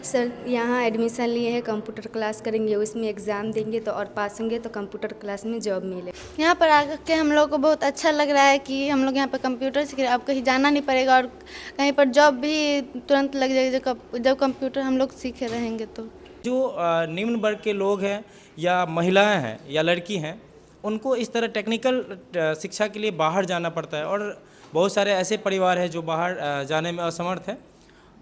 Sir यहाँ admission लिए हैं, कंप्यूटर क्लास करेंगे, उसमें एग्ज़ाम देंगे तो और पास होंगे तो कंप्यूटर क्लास में जॉब मिले। यहाँ पर आके हम लोग को बहुत अच्छा लग रहा है कि हम लोग यहाँ पर कंप्यूटर सीख रहे हैं। अब कहीं जाना नहीं पड़ेगा और कहीं पर जॉब भी तुरंत लग जाएगी जब कंप्यूटर हम लोग सीखे रहेंगे तो। जो निम्न वर्ग के लोग हैं या महिलाएं हैं या लड़की हैं, उनको इस तरह टेक्निकल शिक्षा के लिए बाहर जाना पड़ता है और बहुत सारे ऐसे परिवार हैं जो बाहर जाने में असमर्थ हैं।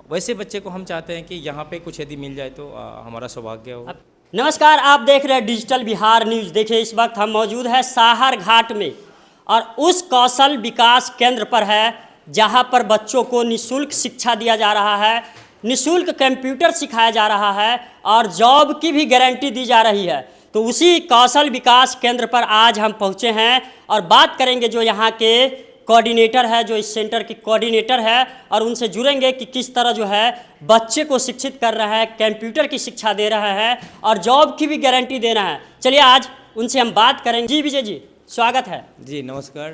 वैसे बच्चे को हम चाहते हैं कि यहाँ पे कुछ यदि मिल जाए तो हमारा सौभाग्य हो। नमस्कार, आप देख रहे हैं डिजिटल बिहार न्यूज़। देखिए, इस वक्त हम मौजूद हैं साहर घाट में और उस कौशल विकास केंद्र पर है जहां पर बच्चों को निःशुल्क शिक्षा दिया जा रहा है, निःशुल्क कंप्यूटर सिखाया जा रहा है और जॉब की भी गारंटी दी जा रही है। तो उसी कौशल विकास केंद्र पर आज हम पहुंचे हैं और बात करेंगे जो यहाँ के कोऑर्डिनेटर है, जो इस सेंटर की कोऑर्डिनेटर है, और उनसे जुड़ेंगे कि किस तरह जो है बच्चे को शिक्षित कर रहा है, कंप्यूटर की शिक्षा दे रहा है और जॉब की भी गारंटी दे रहा है। चलिए आज उनसे हम बात करेंगे। जी विजय जी, स्वागत है। जी नमस्कार,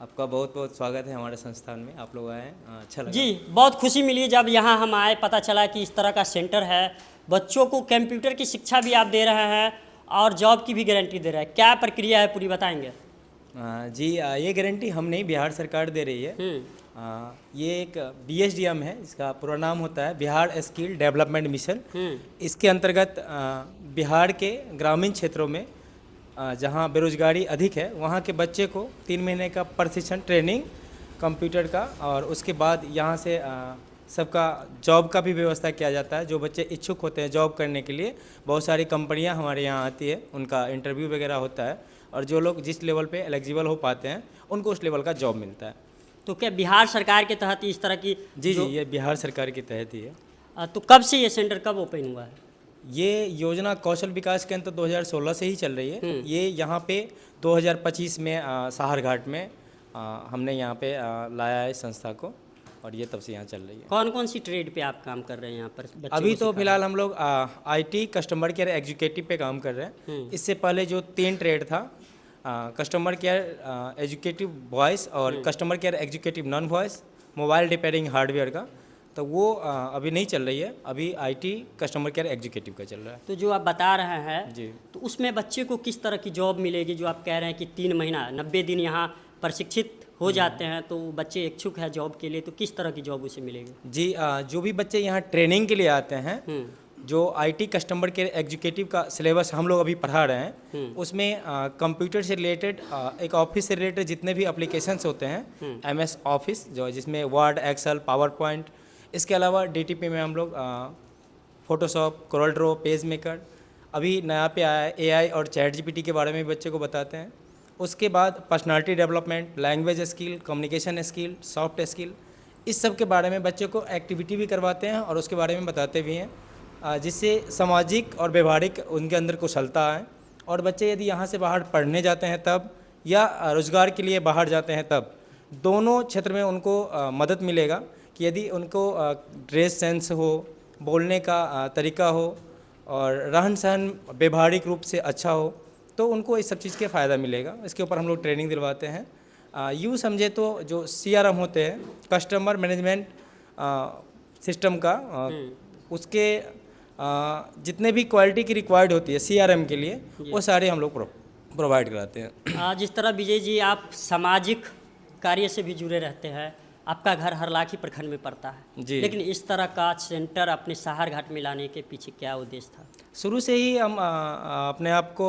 आपका बहुत बहुत स्वागत है हमारे संस्थान में। आप लोग आए हैं, अच्छा लगा। जी, बहुत खुशी मिली जब यहाँ हम आए, पता चला कि इस तरह का सेंटर है। बच्चों को कंप्यूटर की शिक्षा भी आप दे रहे हैं और जॉब की भी गारंटी दे रहे हैं। क्या प्रक्रिया है, पूरी बताएंगे? जी, ये गारंटी हम नहीं, बिहार सरकार दे रही है। ये एक BSDM है, इसका पूरा नाम होता है बिहार स्किल डेवलपमेंट मिशन। इसके अंतर्गत बिहार के ग्रामीण क्षेत्रों में जहाँ बेरोजगारी अधिक है, वहाँ के बच्चे को 3 महीने का प्रशिक्षण ट्रेनिंग कंप्यूटर का, और उसके बाद यहाँ से सबका जॉब का भी व्यवस्था किया जाता है। जो बच्चे इच्छुक होते हैं जॉब करने के लिए, बहुत सारी कंपनियाँ हमारे यहाँ आती है, उनका इंटरव्यू वगैरह होता है और जो लोग जिस लेवल पे एलिजिबल हो पाते हैं उनको उस लेवल का जॉब मिलता है। तो क्या बिहार सरकार के तहत इस तरह की? जी, ये बिहार सरकार के तहत ही है। तो कब से ये सेंटर कब ओपन हुआ है? ये योजना कौशल विकास केंद्र 2016 से ही चल रही है। ये यहाँ पे 2025 में साहर घाट में हमने यहाँ पे लाया है संस्था को, और ये तब से यहाँ चल रही है। कौन कौन सी ट्रेड पे आप काम कर रहे हैं यहाँ पर बच्चे अभी को तो सिखा फिलहाल हम लोग IT कस्टमर केयर एग्जीक्यूटिव पे काम कर रहे हैं। इससे पहले जो 3 ट्रेड था, कस्टमर केयर एजुकेटिव वॉइस और customer care educative non voice, mobile repairing hardware का, तो वो अभी नहीं चल रही है। अभी IT कस्टमर केयर एग्जीक्यूटिव का चल रहा है। तो जो आप बता रहे हैं जी, तो उसमें बच्चे को किस तरह की जॉब मिलेगी? जो आप कह रहे हैं कि 3 महीना 90 दिन यहाँ प्रशिक्षित हो जाते हैं, तो बच्चे इच्छुक है जॉब के लिए, तो किस तरह की जॉब उसे मिलेगी? जी, जो भी बच्चे यहाँ ट्रेनिंग के लिए आते हैं, जो IT कस्टमर केयर एग्जीक्यूटिव का सिलेबस हम लोग अभी पढ़ा रहे हैं, उसमें कंप्यूटर से रिलेटेड, एक ऑफिस से रिलेटेड जितने भी एप्लीकेशंस होते हैं, MS ऑफिस जो जिसमें वर्ड, एक्सेल, पावर पॉइंट, इसके अलावा DTP में हम लोग Photoshop, Corel Draw, page maker, अभी नया पे आया है AI और ChatGPT के बारे में भी बच्चे को बताते हैं। उसके बाद personality development, language skill, communication skill, soft skill, इस सब के बारे में बच्चे को एक्टिविटी भी करवाते हैं और उसके बारे में बताते भी हैं, जिससे सामाजिक और व्यवहारिक उनके अंदर कुशलता है। और बच्चे यदि यहाँ से बाहर पढ़ने जाते हैं तब, या रोज़गार के लिए बाहर जाते हैं तब, दोनों क्षेत्र में उनको मदद मिलेगा कि यदि उनको ड्रेस सेंस हो, बोलने का तरीका हो और रहन सहन व्यवहारिक रूप से अच्छा हो, तो उनको इस सब चीज़ के फ़ायदा मिलेगा। इसके ऊपर हम लोग ट्रेनिंग दिलवाते हैं। यूँ समझे तो जो CRM होते हैं, कस्टमर मैनेजमेंट सिस्टम का, उसके जितने भी क्वालिटी की रिक्वायर्ड होती है CRM के लिए, वो सारे हम लोग प्रोवाइड कराते हैं। जिस तरह विजय जी आप सामाजिक कार्य से भी जुड़े रहते हैं, आपका घर हरलाखी प्रखंड में पड़ता है जी, लेकिन इस तरह का सेंटर अपने साहर घाट में लाने के पीछे क्या उद्देश्य था? शुरू से ही हम अपने आप को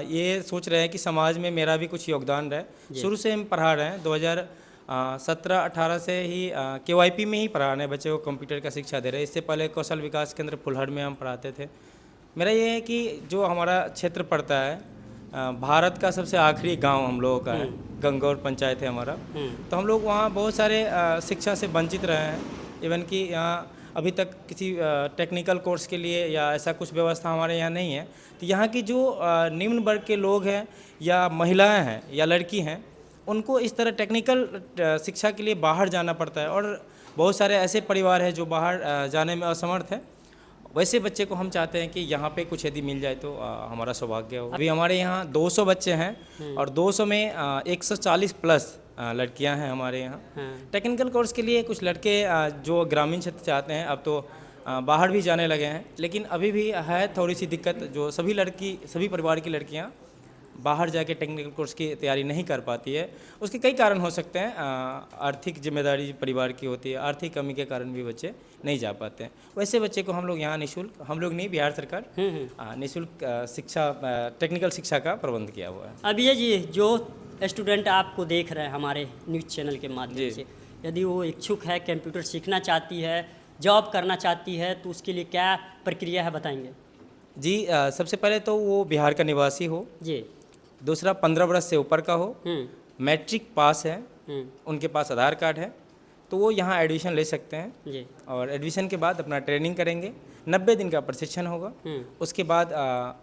ये सोच रहे हैं कि समाज में मेरा भी कुछ योगदान रहे। शुरू से हम पढ़ा रहे हैं, 2017-18 से ही KYP में ही पढ़ा रहे हैं, बच्चे को कंप्यूटर का शिक्षा दे रहे हैं। इससे पहले कौशल विकास केंद्र फुलहड़ में हम पढ़ाते थे। मेरा ये है कि जो हमारा क्षेत्र पड़ता है, भारत का सबसे आखिरी गांव हम लोगों का है, गंगौर पंचायत है हमारा, तो हम लोग वहाँ बहुत सारे शिक्षा से वंचित रहे हैं। इवन कि यहाँ अभी तक किसी टेक्निकल कोर्स के लिए या ऐसा कुछ व्यवस्था हमारे यहाँ नहीं है। तो यहाँ की जो निम्न वर्ग के लोग हैं या महिलाएं हैं या लड़की हैं, उनको इस तरह टेक्निकल शिक्षा के लिए बाहर जाना पड़ता है और बहुत सारे ऐसे परिवार हैं जो बाहर जाने में असमर्थ हैं। वैसे बच्चे को हम चाहते हैं कि यहाँ पे कुछ यदि मिल जाए तो हमारा सौभाग्य हो। अभी हमारे यहाँ 200 बच्चे हैं और 200 में 140 प्लस लड़कियां हैं हमारे यहाँ। टेक्निकल कोर्स के लिए कुछ लड़के जो ग्रामीण क्षेत्र से आते हैं, अब तो बाहर भी जाने लगे हैं, लेकिन अभी भी है थोड़ी सी दिक्कत, जो सभी परिवार की लड़कियां बाहर जाके टेक्निकल कोर्स की तैयारी नहीं कर पाती है। उसके कई कारण हो सकते हैं, आर्थिक जिम्मेदारी परिवार की होती है, आर्थिक कमी के कारण भी बच्चे नहीं जा पाते हैं। वैसे बच्चे को हम लोग यहाँ निःशुल्क, हम लोग नहीं, बिहार सरकार निःशुल्क शिक्षा, टेक्निकल शिक्षा का प्रबंध किया हुआ है। अब ये जी जो स्टूडेंट आपको देख रहे हैं हमारे न्यूज़ चैनल के माध्यम जी। से, यदि वो इच्छुक है, कंप्यूटर सीखना चाहती है, जॉब करना चाहती है, तो उसके लिए क्या प्रक्रिया है बताएंगे? जी, सबसे पहले तो वो बिहार का निवासी हो, जी। दूसरा 15 वर्ष से ऊपर का हो, मैट्रिक पास है, हम्म, उनके पास आधार कार्ड है, तो वो यहाँ एडमिशन ले सकते हैं। जी। और एडमिशन के बाद अपना ट्रेनिंग करेंगे, 90 दिन का प्रशिक्षण होगा। उसके बाद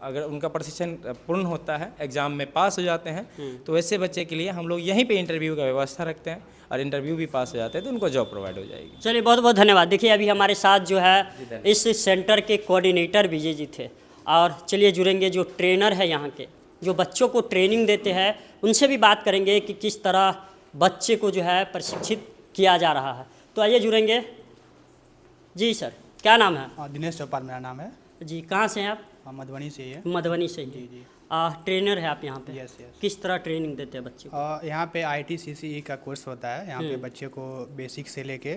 अगर उनका प्रशिक्षण पूर्ण होता है, एग्ज़ाम में पास हो जाते हैं, तो ऐसे बच्चे के लिए हम लोग यहीं पे इंटरव्यू का व्यवस्था रखते हैं, और इंटरव्यू भी पास हो जाते हैं तो उनको जॉब प्रोवाइड हो जाएगी। चलिए, बहुत बहुत धन्यवाद। देखिए, अभी हमारे साथ जो है इस सेंटर के कोऑर्डिनेटर विजय जी थे, और चलिए जुड़ेंगे जो ट्रेनर है यहाँ के, जो बच्चों को ट्रेनिंग देते हैं, उनसे भी बात करेंगे कि किस तरह बच्चे को जो है प्रशिक्षित किया जा रहा है। तो आइए जुड़ेंगे। जी सर, क्या नाम है? दिनेश चौपाल मेरा नाम है। जी, कहाँ से हैं आप? मधुबनी से ही है। मधुबनी से ही। जी। ट्रेनर है आप यहाँ पे? Yes yes. किस तरह ट्रेनिंग देते हैं बच्चे को? यहाँ पे ITCCE का कोर्स होता है। यहाँ पे बच्चे को बेसिक से लेके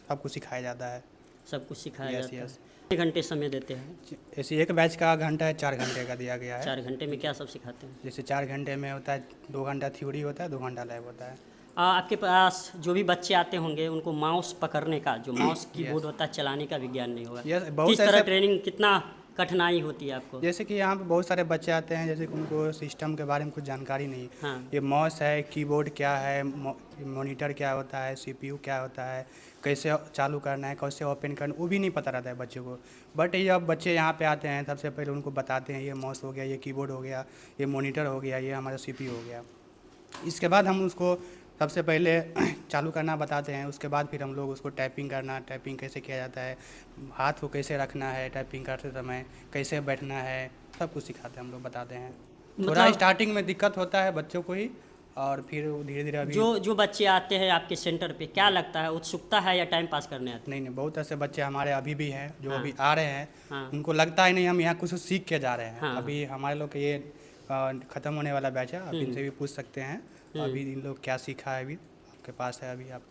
सब कुछ सिखाया जाता है। सब कुछ सिखाया यस जाता है। यस। कितने घंटे समय देते हैं? ऐसे एक बैच का घंटा है, 4 घंटे का दिया गया है। 4 घंटे में क्या सब सिखाते हैं? जैसे 4 घंटे में होता है, 2 घंटा थ्योरी होता है, 2 घंटा लैब होता है। आपके पास जो भी बच्चे आते होंगे, उनको माउस पकड़ने का, जो माउस कीबोर्ड होता है, चलाने का विज्ञान नहीं होगा। यस, बहुत किस तरह ऐसे- ट्रेनिंग, कितना कठिनाई होती है आपको? जैसे कि यहाँ पे बहुत सारे बच्चे आते हैं, जैसे कि उनको सिस्टम के बारे में कुछ जानकारी नहीं। हाँ। ये माउस है, कीबोर्ड क्या है, मॉनिटर क्या होता है, CPU क्या होता है, कैसे चालू करना है, कैसे ओपन करना, वो भी नहीं पता रहता है बच्चे को। बट ये अब बच्चे यहाँ पे आते हैं, सबसे पहले उनको बताते हैं ये माउस हो गया, ये कीबोर्ड हो गया, ये मॉनिटर हो गया, ये हमारा CPU हो गया। इसके बाद हम उसको सबसे पहले चालू करना बताते हैं। उसके बाद फिर हम लोग उसको टाइपिंग कैसे किया जाता है, हाथ को कैसे रखना है टाइपिंग करते समय, कैसे बैठना है, सब कुछ सिखाते हैं हम लोग, बताते हैं। थोड़ा मतलब- स्टार्टिंग में दिक्कत होता है बच्चों को ही, और फिर धीरे धीरे अभी जो बच्चे आते हैं आपके सेंटर पे, क्या लगता है, उत्सुकता है या टाइम पास करने आते नहीं, बहुत ऐसे बच्चे हमारे अभी भी हैं जो हाँ। अभी आ रहे हैं। हाँ। उनको लगता है नहीं हम यहाँ कुछ सीख के जा रहे हैं। हाँ। अभी हमारे लोग का ये ख़त्म होने वाला बैच है, आप इनसे भी पूछ सकते हैं अभी इन लोग क्या सीखा है, अभी आपके पास है अभी आप।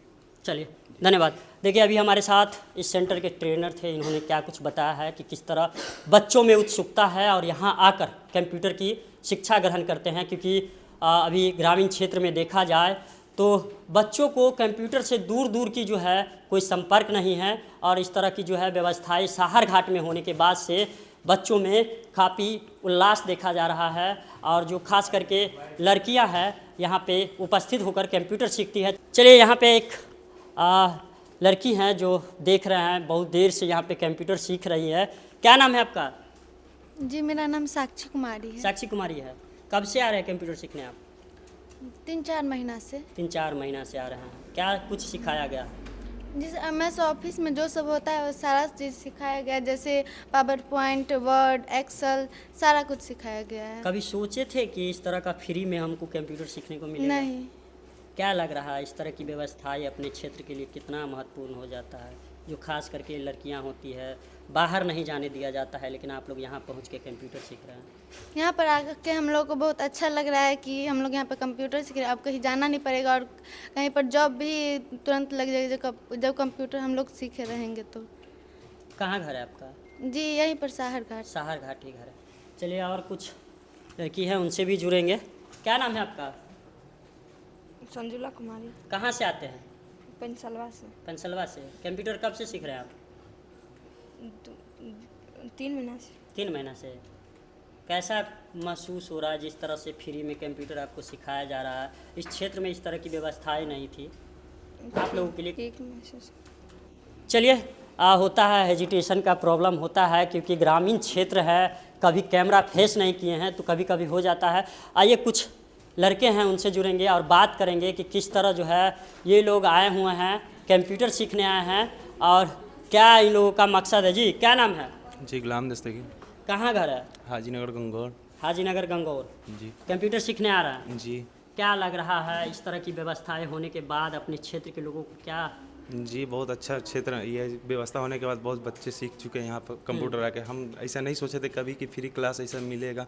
चलिए, धन्यवाद। देखिए, अभी हमारे साथ इस सेंटर के ट्रेनर थे, इन्होंने क्या कुछ बताया है कि किस तरह बच्चों में उत्सुकता है और यहाँ आकर कंप्यूटर की शिक्षा ग्रहण करते हैं, क्योंकि अभी ग्रामीण क्षेत्र में देखा जाए तो बच्चों को कंप्यूटर से दूर दूर की जो है कोई संपर्क नहीं है, और इस तरह की जो है व्यवस्थाएं साहर घाट में होने के बाद से बच्चों में काफ़ी उल्लास देखा जा रहा है, और जो खास करके लड़कियां हैं यहाँ पे उपस्थित होकर कंप्यूटर सीखती है। चलिए, यहाँ पे एक लड़की हैं जो देख रहे हैं, बहुत देर से यहाँ पे कंप्यूटर सीख रही है। क्या नाम है आपका? जी, मेरा नाम साक्षी कुमारी है। साक्षी कुमारी है। कब से आ रहे हैं कंप्यूटर सीखने आप? 3-4 महीना से। 3-4 महीना से आ रहे हैं। क्या कुछ सिखाया गया? जिस MS ऑफिस में जो सब होता है वो सारा चीज़ सिखाया गया, जैसे पावर पॉइंट, वर्ड, एक्सेल, सारा कुछ सिखाया गया है। कभी सोचे थे कि इस तरह का फ्री में हमको कंप्यूटर सीखने को मिलेगा? नहीं। क्या लग रहा है, इस तरह की व्यवस्थाएं अपने क्षेत्र के लिए कितना महत्वपूर्ण हो जाता है, जो खास करके लड़कियां होती है, बाहर नहीं जाने दिया जाता है, लेकिन आप लोग यहाँ पहुँच के कंप्यूटर सीख रहे हैं। यहाँ पर आकर के हम लोग को बहुत अच्छा लग रहा है कि हम लोग यहाँ पर कंप्यूटर सीख रहे हैं। अब कहीं जाना नहीं पड़ेगा, और कहीं पर जॉब भी तुरंत लग जाएगी जब कंप्यूटर हम लोग सीखे रहेंगे तो। कहाँ घर है आपका? जी, यहीं पर साहर घाट। साहर घाट ही घर है। चलिए, और कुछ लड़की है, उनसे भी जुड़ेंगे। क्या नाम है आपका? संजुला कुमारी, कहाँ से आते हैं? पेंसलवा से। पेंसलवा से। कंप्यूटर कब से सीख रहे हैं आप? 3 महीना से। 3 महीना से। कैसा महसूस हो रहा है जिस तरह से फ्री में कंप्यूटर आपको सिखाया जा रहा है? इस क्षेत्र में इस तरह की व्यवस्थाएं नहीं थी आप लोगों के लिए। ठीक महसूस। चलिए, होता है, हेजिटेशन का प्रॉब्लम होता है, क्योंकि ग्रामीण क्षेत्र है, कभी कैमरा फेस नहीं किए हैं तो कभी कभी हो जाता है। आइए, कुछ लड़के हैं, उनसे जुड़ेंगे और बात करेंगे कि किस तरह जो है ये लोग आए हुए हैं, कंप्यूटर सीखने आए हैं, और क्या इन लोगों का मकसद है। जी, क्या नाम है? जी, गुलाम दस्तगी। कहाँ घर है? हाजीनगर गंगौर। हाजीनगर गंगौर। जी कंप्यूटर सीखने आ रहा है। जी। क्या लग रहा है, इस तरह की व्यवस्थाएं होने के बाद अपने क्षेत्र के लोगों को क्या जी बहुत अच्छा क्षेत्र है। ये व्यवस्था होने के बाद बहुत बच्चे सीख चुके हैं यहाँ पर कंप्यूटर आके। हम ऐसा नहीं सोचे थे कभी कि फ्री क्लास ऐसा मिलेगा,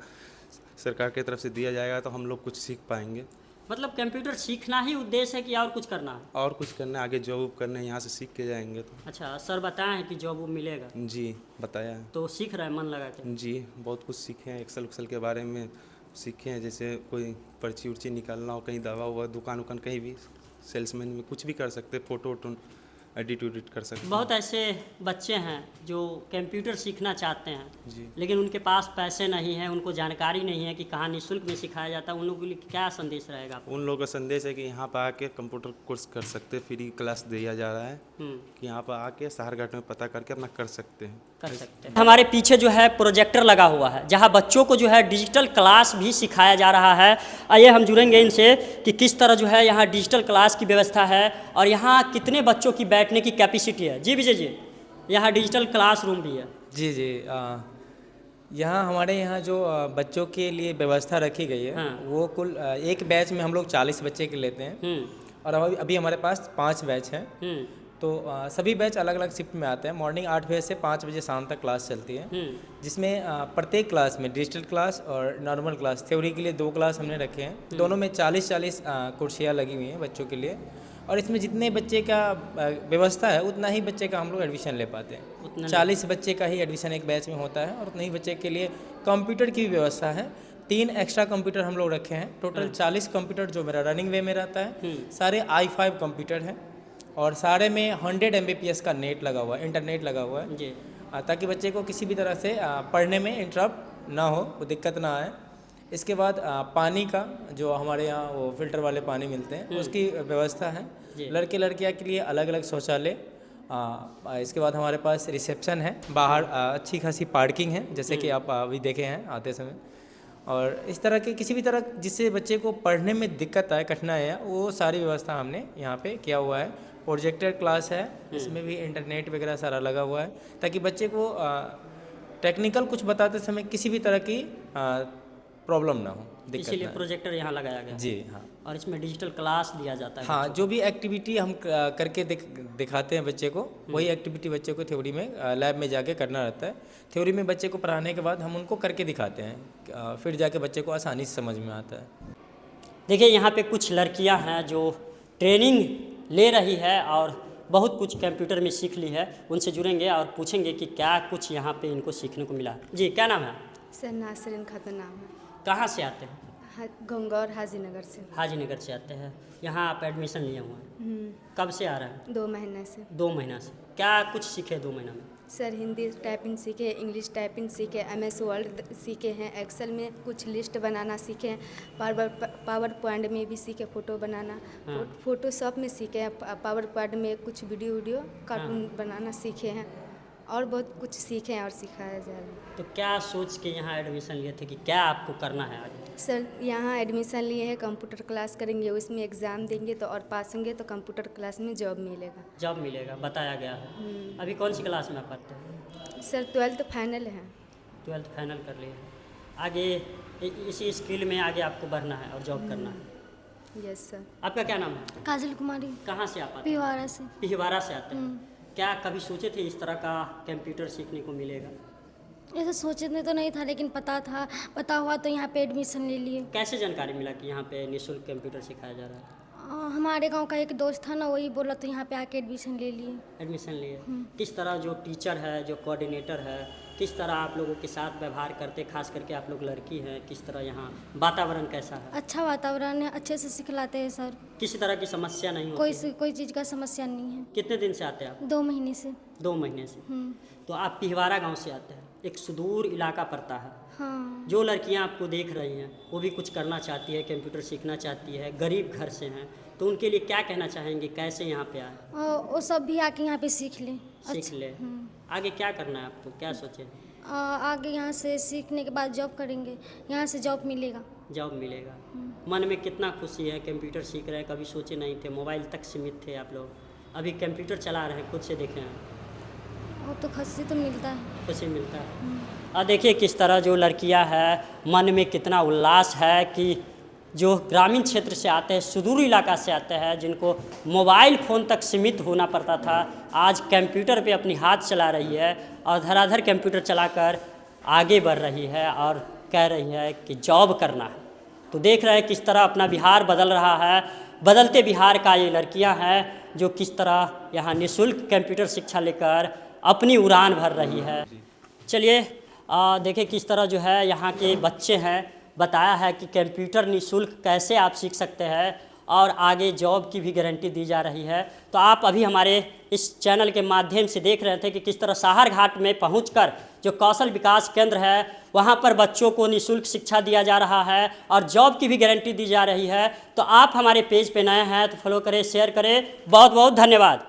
सरकार की तरफ से दिया जाएगा तो हम लोग कुछ सीख पाएंगे। मतलब कंप्यूटर सीखना ही उद्देश्य है कि और कुछ करना है? और कुछ करना, आगे जॉब करने यहाँ से सीख के जाएंगे तो। अच्छा, सर बताए हैं कि जॉब वो मिलेगा, जी बताया है। तो सीख रहे हैं मन लगा के? जी बहुत कुछ सीखे हैं, एक्सेल उक्सेल के बारे में सीखे हैं, जैसे कोई पर्ची उर्ची निकालना हो, कहीं दवा हुआ, दुकान उकान कहीं भी, सेल्समैन में कुछ भी कर सकते, फ़ोटो वोटो एडिट उडिट कर सकते हैं। बहुत ऐसे बच्चे हैं जो कंप्यूटर सीखना चाहते हैं, जी लेकिन उनके पास पैसे नहीं है, उनको जानकारी नहीं है कि कहाँ निःशुल्क में सिखाया जाता है। उन लोगों के लिए क्या संदेश रहेगा आपका? उन लोगों का संदेश है कि यहाँ पर आके कंप्यूटर कोर्स कर सकते हैं, फ्री क्लास दिया जा रहा है कि यहाँ पर आके साहरघाट में पता करके अपना कर सकते हैं। कर सकते हैं। हमारे पीछे जो है प्रोजेक्टर लगा हुआ है, जहाँ बच्चों को जो है डिजिटल क्लास भी सिखाया जा रहा है। आइए हम जुड़ेंगे इनसे कि किस तरह जो है यहाँ डिजिटल क्लास की व्यवस्था है और यहाँ कितने बच्चों की बैठने की कैपेसिटी है। जी विजय जी, यहाँ डिजिटल क्लासरूम भी है? जी जी, यहाँ हमारे यहाँ जो बच्चों के लिए व्यवस्था रखी गई है, हाँ। वो कुल एक बैच में हम लोग 40 बच्चे के लेते हैं और अभी हमारे पास 5 बैच हैं। तो सभी बैच अलग अलग शिफ्ट में आते हैं। मॉर्निंग 8 बजे से 5 बजे शाम तक क्लास चलती है, जिसमें प्रत्येक क्लास में डिजिटल क्लास और नॉर्मल क्लास, थ्योरी के लिए 2 क्लास हमने रखे हैं। दोनों में 40-40 कुर्सियाँ लगी हुई हैं बच्चों के लिए, और इसमें जितने बच्चे का व्यवस्था है उतना ही बच्चे का हम लोग एडमिशन ले पाते हैं। 40 बच्चे का ही एडमिशन एक बैच में होता है, और उतने ही बच्चे के लिए कंप्यूटर की भी व्यवस्था है। 3 एक्स्ट्रा कंप्यूटर हम लोग रखे हैं। टोटल 40 कंप्यूटर जो मेरा रनिंग वे में रहता है, सारे i5 कंप्यूटर हैं और सारे में 100 Mbps का नेट लगा हुआ है, इंटरनेट लगा हुआ है जी। ताकि बच्चे को किसी भी तरह से पढ़ने में इंटरप्ट ना हो, वो दिक्कत ना आए। इसके बाद पानी का जो हमारे यहाँ वो फिल्टर वाले पानी मिलते हैं, उसकी व्यवस्था है। लड़के लड़कियाँ के लिए अलग अलग शौचालय। इसके बाद हमारे पास रिसेप्शन है, बाहर अच्छी खासी पार्किंग है, जैसे कि आप अभी देखे हैं आते समय। और इस तरह के किसी भी तरह जिससे बच्चे को पढ़ने में दिक्कत आए, कठिनाई है, वो सारी व्यवस्था हमने यहाँ पे किया हुआ है। प्रोजेक्टर क्लास है, इसमें भी इंटरनेट वगैरह सारा लगा हुआ है, ताकि बच्चे को टेक्निकल कुछ बताते समय किसी भी तरह की प्रॉब्लम ना हो, दिक्कत इसीलिए ना हो। प्रोजेक्टर यहाँ लगाया गया है। जी हाँ। और इसमें डिजिटल क्लास दिया जाता है। हाँ, जो भी एक्टिविटी हम करके दिखाते हैं बच्चे को, वही एक्टिविटी बच्चे को थ्योरी में लैब में जाके करना रहता है। थ्योरी में बच्चे को पढ़ाने के बाद हम उनको करके दिखाते हैं, फिर जाके बच्चे को आसानी से समझ में आता है। देखिए यहाँ पे कुछ लड़कियां हैं जो ट्रेनिंग ले रही है और बहुत कुछ कंप्यूटर में सीख ली है। उनसे जुड़ेंगे और पूछेंगे कि क्या कुछ यहाँ पे इनको सीखने को मिला। जी, क्या नाम है? सर नासरीन खातून नाम है। कहाँ से आते हैं? गंगौर हाजीनगर से। हाजीनगर से आते हैं। यहाँ आप एडमिशन लिए हुए हैं, कब से आ रहे हैं? 2 महीने से। 2 महीना से। क्या कुछ सीखे 2 महीना में? सर हिंदी टाइपिंग सीखे, इंग्लिश टाइपिंग सीखे, MS वर्ड सीखे हैं, एक्सेल में कुछ लिस्ट बनाना सीखे हैं, पावर पॉइंट में भी सीखे फ़ोटो बनाना, फोटोशॉप में सीखे हैं, पावर पॉइंट में कुछ वीडियो कार्टून बनाना सीखे हैं, और बहुत कुछ सीखे हैं और सिखाया जा रहा है। तो क्या सोच के यहाँ एडमिशन लिए थे कि क्या आपको करना है आगे? सर यहाँ एडमिशन लिए हैं, कंप्यूटर क्लास करेंगे, उसमें एग्ज़ाम देंगे तो और पास होंगे तो कंप्यूटर क्लास में जॉब मिलेगा। जॉब मिलेगा, बताया गया है। अभी कौन सी क्लास में आप पढ़ते हैं? सर 12th फाइनल है। 12th फाइनल कर लिया है। आगे इसी स्किल में आगे आपको बढ़ना है और जॉब करना है। Yes sir. आपका क्या नाम है? काजल कुमारी, कहाँ से आप आते हैं? पिवारा से। पिहवारा से आते हैं। क्या कभी सोचे थे इस तरह का कंप्यूटर सीखने को मिलेगा? ऐसा सोचने तो नहीं था, लेकिन पता हुआ तो यहाँ पे एडमिशन ले लिए। कैसे जानकारी मिला कि यहाँ पे निःशुल्क कंप्यूटर सिखाया जा रहा है? हमारे गांव का एक दोस्त था ना, वही बोला तो यहाँ पे आके एडमिशन ले लिए। एडमिशन लिए। किस तरह जो टीचर है, जो कोऑर्डिनेटर है, किस तरह आप लोगों के साथ व्यवहार करते, खास करके आप लोग लड़की हैं, किस तरह यहाँ वातावरण कैसा है? अच्छा वातावरण है, अच्छे से सिखलाते हैं सर। किसी तरह की समस्या नहीं होती? कोई चीज़ का समस्या नहीं है। कितने दिन से आते हैं आप? 2 महीने से। 2 महीने से। तो आप पिहवारा गांव से आते हैं, एक सुदूर इलाका पड़ता है। हाँ। जो लड़कियां आपको देख रही हैं वो भी कुछ करना चाहती है, कंप्यूटर सीखना चाहती है, गरीब घर से हैं, तो उनके लिए क्या कहना चाहेंगे, कैसे यहाँ पे आए? वो सब भी आके यहाँ पे सीख लें। सीख ले। आगे क्या करना है आपको, क्या सोचे? आगे यहाँ से सीखने के बाद जॉब करेंगे, यहाँ से जॉब मिलेगा। जॉब मिलेगा। मन में कितना खुशी है, कंप्यूटर सीख रहे हैं, कभी सोचे नहीं थे, मोबाइल तक सीमित थे आप लोग, अभी कंप्यूटर चला रहे हैं, खुद से देखे हैं। वो तो खुशी तो मिलता है। खुशी मिलता है। और देखिए किस तरह जो लड़कियां हैं, मन में कितना उल्लास है कि जो ग्रामीण क्षेत्र से आते हैं, सुदूर इलाका से आते हैं, जिनको मोबाइल फ़ोन तक सीमित होना पड़ता था, आज कंप्यूटर पे अपनी हाथ चला रही है और धड़ाधड़ कंप्यूटर चलाकर आगे बढ़ रही है और कह रही है कि जॉब करना है। तो देख रहे हैं किस तरह अपना बिहार बदल रहा है। बदलते बिहार का ये लड़कियां हैं जो किस तरह यहाँ निःशुल्क कंप्यूटर शिक्षा लेकर अपनी उड़ान भर रही है। चलिए देखें किस तरह जो है यहाँ के बच्चे हैं, बताया है कि कंप्यूटर निःशुल्क कैसे आप सीख सकते हैं और आगे जॉब की भी गारंटी दी जा रही है। तो आप अभी हमारे इस चैनल के माध्यम से देख रहे थे कि किस तरह साहर घाट में पहुंचकर जो कौशल विकास केंद्र है वहां पर बच्चों को निःशुल्क शिक्षा दिया जा रहा है और जॉब की भी गारंटी दी जा रही है। तो आप हमारे पेज पे नए हैं तो फॉलो करें, शेयर करें। बहुत बहुत धन्यवाद।